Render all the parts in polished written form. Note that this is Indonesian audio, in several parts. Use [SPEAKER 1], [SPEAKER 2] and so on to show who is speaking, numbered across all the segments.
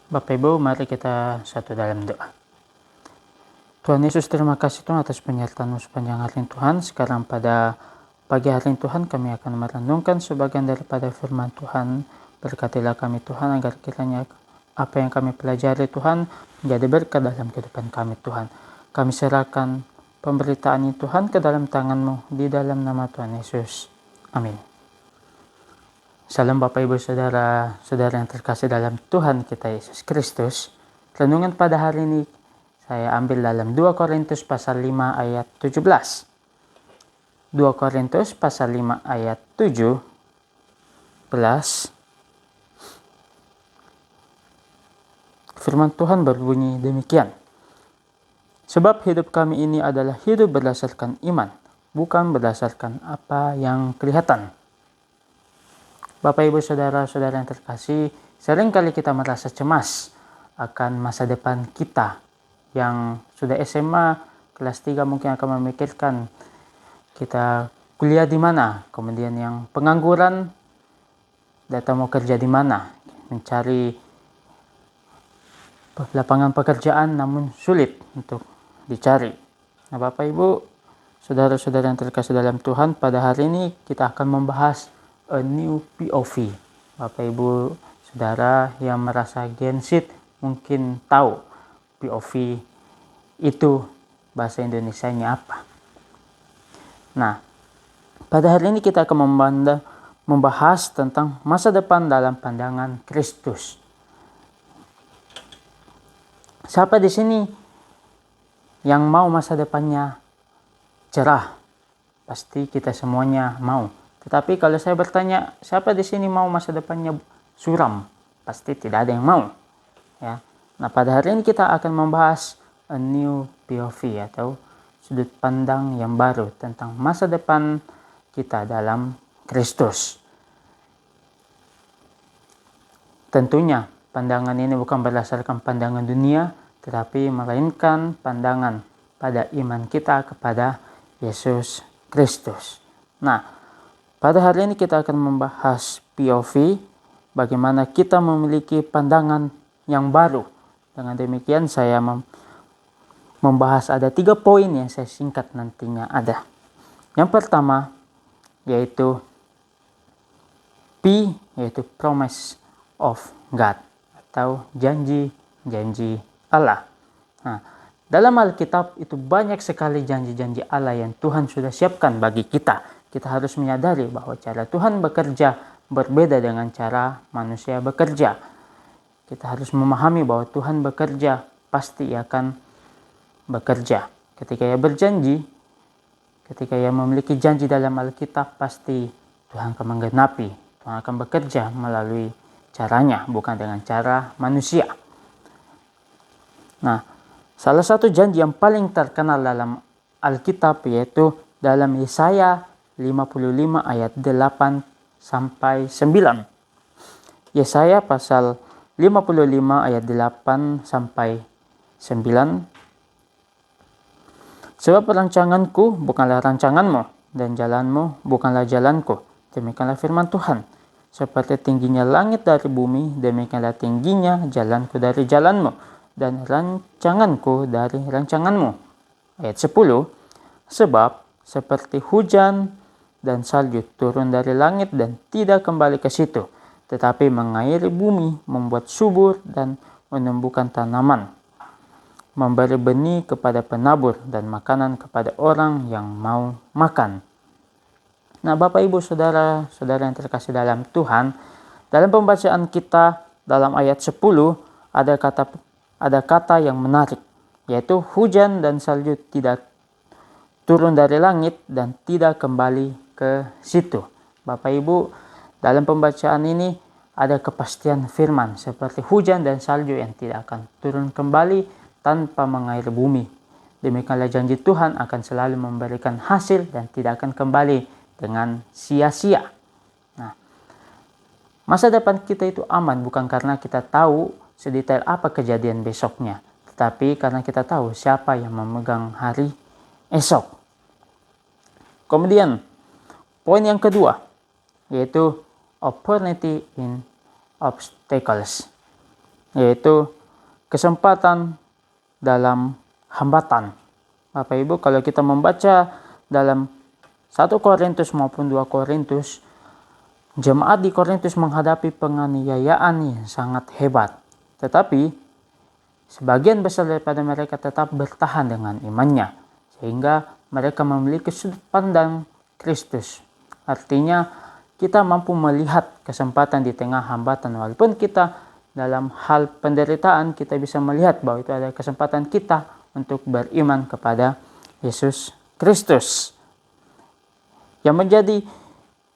[SPEAKER 1] Bapak Ibu, mari kita satu dalam doa. Tuhan Yesus, terima kasih Tuhan atas penyertaan-Mu sepanjang hari Tuhan. Sekarang pada pagi hari Tuhan, kami akan merenungkan sebagian daripada firman Tuhan. Berkatilah kami Tuhan, agar kiranya apa yang kami pelajari Tuhan menjadi berkat dalam kehidupan kami Tuhan. Kami serahkan pemberitaan ini Tuhan ke dalam tangan-Mu, di dalam nama Tuhan Yesus. Amin. Salam Bapak Ibu Saudara yang terkasih dalam Tuhan kita Yesus Kristus. Renungan pada hari ini saya ambil dalam 2 Korintus pasal 5 ayat 17. 2 Korintus pasal 5 ayat 17. Firman Tuhan berbunyi demikian. Sebab hidup kami ini adalah hidup berdasarkan iman, bukan berdasarkan apa yang kelihatan. Bapak Ibu Saudara-saudara yang terkasih, seringkali kita merasa cemas akan masa depan kita. Yang sudah SMA, kelas 3 mungkin akan memikirkan kita kuliah di mana. Kemudian yang pengangguran, datang mau kerja di mana. Mencari lapangan pekerjaan namun sulit untuk dicari. Nah Bapak Ibu, Saudara-saudara yang terkasih dalam Tuhan, pada hari ini kita akan membahas a new POV. Bapak Ibu Saudara yang merasa Gen Z mungkin tahu POV itu bahasa Indonesianya apa. Nah, pada hari ini kita akan membahas tentang masa depan dalam pandangan Kristus. Siapa di sini yang mau masa depannya cerah? Pasti kita semuanya mau. Tetapi kalau saya bertanya, siapa di sini mau masa depannya suram? Pasti tidak ada yang mau. Ya. Nah, pada hari ini kita akan membahas a new POV atau sudut pandang yang baru tentang masa depan kita dalam Kristus. Tentunya pandangan ini bukan berdasarkan pandangan dunia, tetapi melainkan pandangan pada iman kita kepada Yesus Kristus. Nah, pada hari ini kita akan membahas POV, bagaimana kita memiliki pandangan yang baru. Dengan demikian saya membahas ada 3 poin yang saya singkat nantinya ada. Yang pertama yaitu P, yaitu promise of God atau janji-janji Allah. Nah, dalam Alkitab itu banyak sekali janji-janji Allah yang Tuhan sudah siapkan bagi kita. Kita harus menyadari bahwa cara Tuhan bekerja berbeda dengan cara manusia bekerja. Kita harus memahami bahwa Tuhan bekerja, pasti Ia akan bekerja. Ketika Ia berjanji, ketika Ia memiliki janji dalam Alkitab, pasti Tuhan akan menggenapi. Tuhan akan bekerja melalui caranya, bukan dengan cara manusia. Nah, salah satu janji yang paling terkenal dalam Alkitab yaitu dalam Yesaya 55 ayat 8 sampai 9. Yesaya pasal 55 ayat 8 sampai 9. Sebab rancanganku bukanlah rancanganmu, dan jalanmu bukanlah jalanku. Demikianlah firman Tuhan. Seperti tingginya langit dari bumi, demikianlah tingginya jalanku dari jalanmu, dan rancanganku dari rancanganmu. Ayat 10. Sebab seperti hujan dan salju turun dari langit dan tidak kembali ke situ, tetapi mengairi bumi, membuat subur dan menumbuhkan tanaman, memberi benih kepada penabur dan makanan kepada orang yang mau makan. Nah, Bapak Ibu Saudara-saudara yang terkasih dalam Tuhan, dalam pembacaan kita dalam ayat 10 ada kata yang menarik, yaitu hujan dan salju tidak turun dari langit dan tidak kembali ke situ. Bapak Ibu, dalam pembacaan ini ada kepastian firman seperti hujan dan salju yang tidak akan turun kembali tanpa mengairi bumi. Demikianlah janji Tuhan akan selalu memberikan hasil dan tidak akan kembali dengan sia-sia. Nah, masa depan kita itu aman bukan karena kita tahu sedetail apa kejadian besoknya, tetapi karena kita tahu siapa yang memegang hari esok. Kemudian poin yang kedua yaitu opportunity in obstacles. yaitu kesempatan dalam hambatan. Bapak Ibu, kalau kita membaca dalam 1 Korintus maupun 2 Korintus, jemaat di Korintus menghadapi penganiayaan yang sangat hebat. Tetapi sebagian besar daripada mereka tetap bertahan dengan imannya, sehingga mereka memiliki sudut pandang Kristus. Artinya kita mampu melihat kesempatan di tengah hambatan. Walaupun kita dalam hal penderitaan, kita bisa melihat bahwa itu adalah kesempatan kita untuk beriman kepada Yesus Kristus. Yang menjadi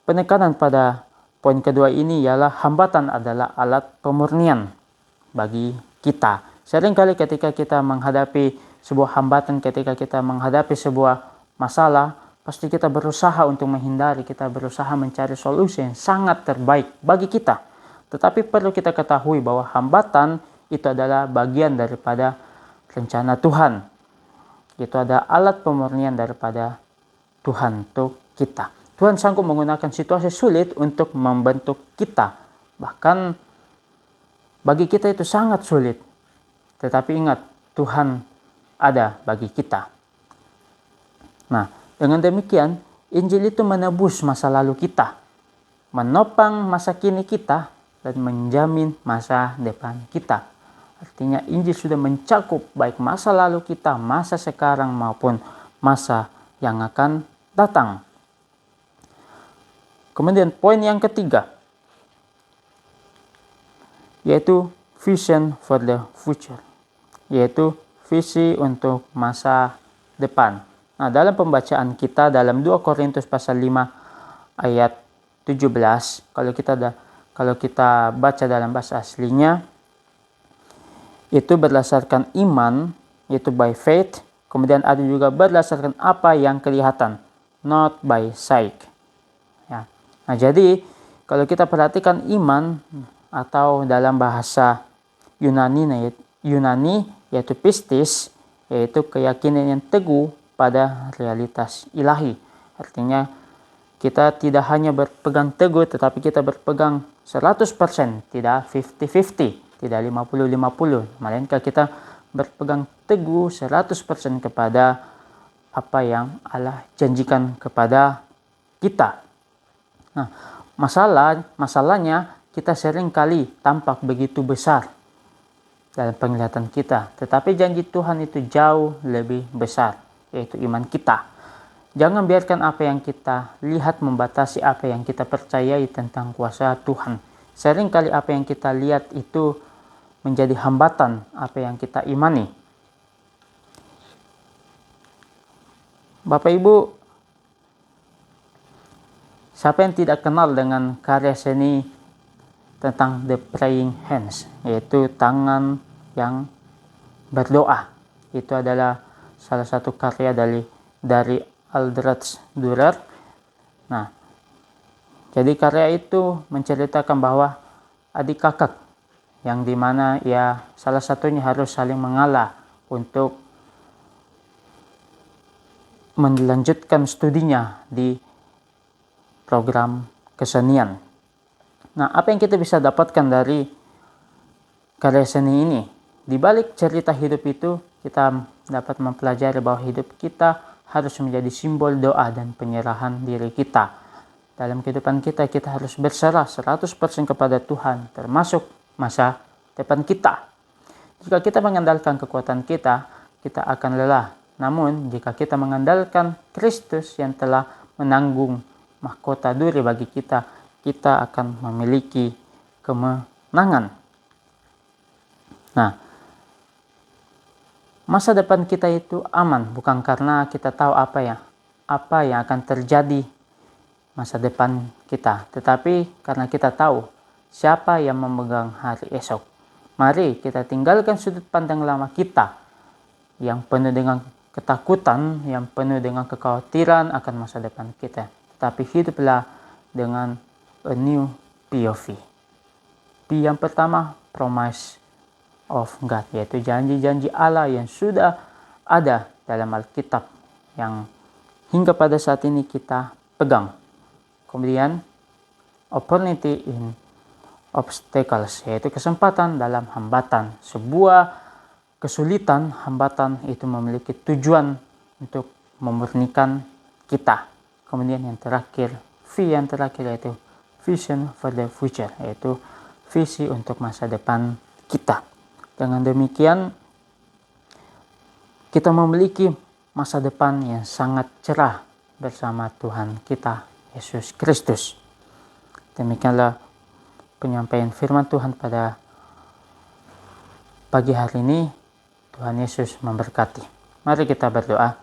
[SPEAKER 1] penekanan pada poin kedua ini ialah hambatan adalah alat pemurnian bagi kita. Seringkali ketika kita menghadapi sebuah hambatan, ketika kita menghadapi sebuah masalah, pasti kita berusaha untuk menghindari, kita berusaha mencari solusi yang sangat terbaik bagi kita. Tetapi perlu kita ketahui bahwa hambatan itu adalah bagian daripada rencana Tuhan. Itu ada alat pemurnian daripada Tuhan untuk kita. Tuhan sanggup menggunakan situasi sulit untuk membentuk kita. Bahkan bagi kita itu sangat sulit. Tetapi ingat, Tuhan ada bagi kita. Nah, dengan demikian, Injil itu menebus masa lalu kita, menopang masa kini kita, dan menjamin masa depan kita. Artinya Injil sudah mencakup baik masa lalu kita, masa sekarang maupun masa yang akan datang. Kemudian poin yang ketiga, yaitu vision for the future, yaitu visi untuk masa depan. Nah, dalam pembacaan kita dalam 2 Korintus pasal 5 ayat 17, kalau kita baca dalam bahasa aslinya, itu berdasarkan iman, yaitu by faith. Kemudian ada juga berdasarkan apa yang kelihatan, not by sight. Ya. Nah, jadi kalau kita perhatikan iman atau dalam bahasa Yunani yaitu pistis, yaitu keyakinan yang teguh pada realitas ilahi. Artinya kita tidak hanya berpegang teguh, tetapi kita berpegang 100%, tidak 50-50. Tidak 50-50, melainkan kita berpegang teguh 100% kepada apa yang Allah janjikan kepada kita. Nah, masalahnya kita sering kali tampak begitu besar dalam penglihatan kita, tetapi janji Tuhan itu jauh lebih besar, yaitu iman kita. Jangan biarkan apa yang kita lihat membatasi apa yang kita percayai tentang kuasa Tuhan. Seringkali apa yang kita lihat itu menjadi hambatan apa yang kita imani. Bapak Ibu, siapa yang tidak kenal dengan karya seni tentang The Praying Hands, yaitu tangan yang berdoa. Itu adalah salah satu karya dari Aldrich Dürer. Nah, jadi karya itu menceritakan bahwa adik kakak yang dimana ya salah satunya harus saling mengalah untuk melanjutkan studinya di program kesenian. Nah, apa yang kita bisa dapatkan dari karya seni ini? Di balik cerita hidup itu, kita dapat mempelajari bahwa hidup kita harus menjadi simbol doa dan penyerahan diri kita. Dalam kehidupan kita harus berserah 100% kepada Tuhan, termasuk masa depan kita. Jika kita mengandalkan kekuatan kita akan lelah. Namun, jika kita mengandalkan Kristus yang telah menanggung mahkota duri bagi kita akan memiliki kemenangan. Nah, masa depan kita itu aman bukan karena kita tahu apa yang akan terjadi masa depan kita, tetapi karena kita tahu siapa yang memegang hari esok. Mari kita tinggalkan sudut pandang lama kita yang penuh dengan ketakutan, yang penuh dengan kekhawatiran akan masa depan kita. Tetapi hiduplah dengan a new POV. P yang pertama, promise of God, yaitu janji-janji Allah yang sudah ada dalam Alkitab yang hingga pada saat ini kita pegang. Kemudian, opportunity in obstacles, yaitu kesempatan dalam hambatan. Sebuah kesulitan, hambatan itu memiliki tujuan untuk memurnikan kita. Kemudian yang terakhir, yang terakhir yaitu vision for the future, yaitu visi untuk masa depan kita. Dengan demikian, kita memiliki masa depan yang sangat cerah bersama Tuhan kita, Yesus Kristus. Demikianlah penyampaian firman Tuhan pada pagi hari ini. Tuhan Yesus memberkati. Mari kita berdoa.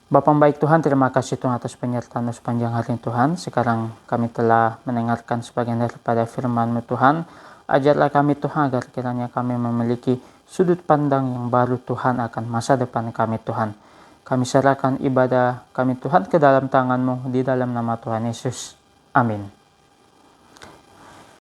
[SPEAKER 1] Bapa baik Tuhan, terima kasih Tuhan atas penyertaan sepanjang hari Tuhan. Sekarang kami telah mendengarkan sebagian daripada firman-Mu Tuhan. Ajarlah kami Tuhan agar kiranya kami memiliki sudut pandang yang baru Tuhan akan masa depan kami Tuhan. Kami serahkan ibadah kami Tuhan ke dalam tangan-Mu di dalam nama Tuhan Yesus. Amin.